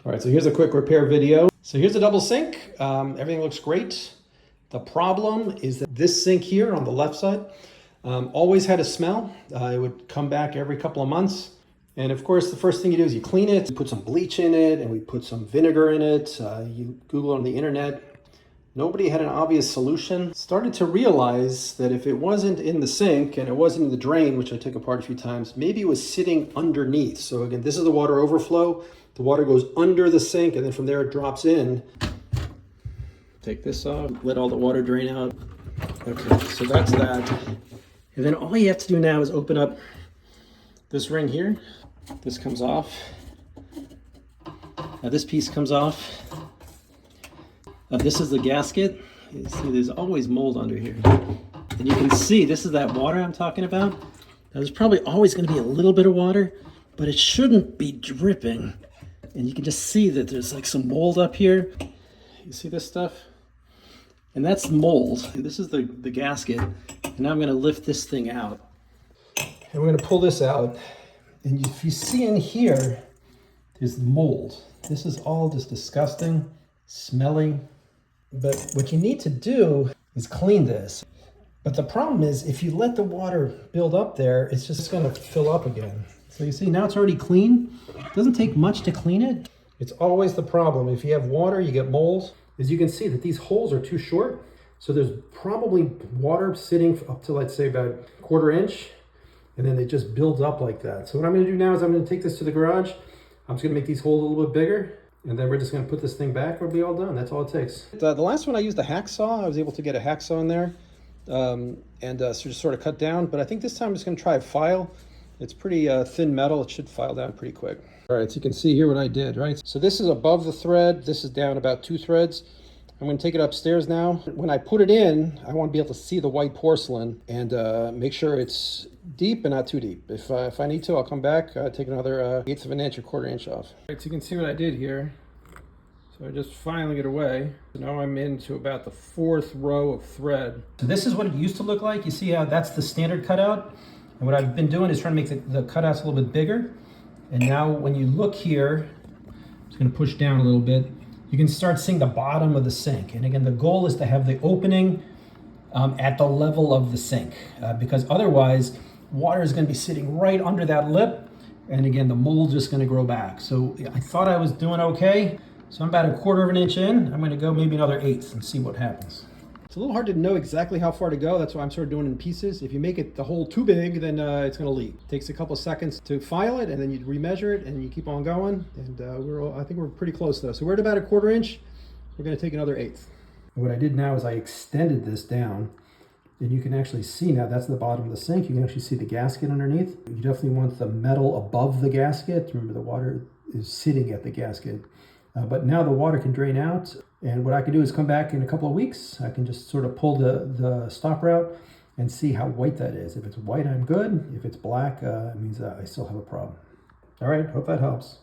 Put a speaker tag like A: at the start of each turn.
A: All right, so here's a quick repair video. So here's a double sink. Everything looks great. The problem is that this sink here on the left side always had a smell. It would come back every couple of months. And of course, the first thing you do is you clean it, you put some bleach in it, and we put some vinegar in it. You Google on the internet. Nobody had an obvious solution. Started to realize that if it wasn't in the sink and it wasn't in the drain, which I took apart a few times, maybe it was sitting underneath. So again, this is the water overflow. The water goes under the sink and then from there it drops in. Take this off, let all the water drain out. Okay, so that's that. And then all you have to do now is open up this ring here. This comes off. Now this piece comes off. This is the gasket. You see there's always mold under here. And you can see this is that water I'm talking about. Now, there's probably always going to be a little bit of water, but it shouldn't be dripping. And you can just see that there's like some mold up here. You see this stuff? And that's mold. This is the gasket. And now I'm going to lift this thing out. And we're going to pull this out. And if you see in here, there's mold. This is all just disgusting, smelly. But what you need to do is clean this. But the problem is if you let the water build up there, it's just going to fill up again. So you see now it's already clean. It doesn't take much to clean it. It's always the problem. If you have water, you get mold. As you can see that these holes are too short. So there's probably water sitting up to, let's say, about 1/4 inch. And then they just build up like that. So what I'm going to do now is I'm going to take this to the garage. I'm just going to make these holes a little bit bigger. And then we're just going to put this thing back. We'll be all done. That's all it takes. The last one I used a hacksaw. I was able to get a hacksaw in there so just sort of cut down. But I think this time I'm just going to try a file. It's pretty thin metal. It should file down pretty quick. All right, so you can see here what I did, right? So this is above the thread. This is down about 2 threads. I'm going to take it upstairs now. When I put it in, I want to be able to see the white porcelain and make sure it's deep and not too deep. If I need to, I'll come back, take another 1/8 of an inch or 1/4 inch off. All right, so you can see what I did here. So I just filing it away. So now I'm into about the 4th row of thread. So this is what it used to look like. You see how that's the standard cutout? And what I've been doing is trying to make the cutouts a little bit bigger. And now when you look here, I'm just going to push down a little bit. You can start seeing the bottom of the sink. And again, the goal is to have the opening at the level of the sink because otherwise water is going to be sitting right under that lip. And again, the mold's just going to grow back. So I thought I was doing okay. So I'm about 1/4 of an inch in. I'm going to go maybe another 1/8 and see what happens. It's a little hard to know exactly how far to go. That's why I'm sort of doing it in pieces. If you make it the hole too big, then it's going to leak. It takes a couple of seconds to file it, and then you remeasure it, and you keep on going. And I think we're pretty close though. So we're at about 1/4 inch. We're going to take another 1/8. What I did now is I extended this down, and you can actually see now that's the bottom of the sink. You can actually see the gasket underneath. You definitely want the metal above the gasket. Remember, the water is sitting at the gasket. But now the water can drain out, and what I can do is come back in a couple of weeks. I can just sort of pull the stopper out and see how white that is. If it's white, I'm good. If it's black, it means I still have a problem. All right, hope that helps.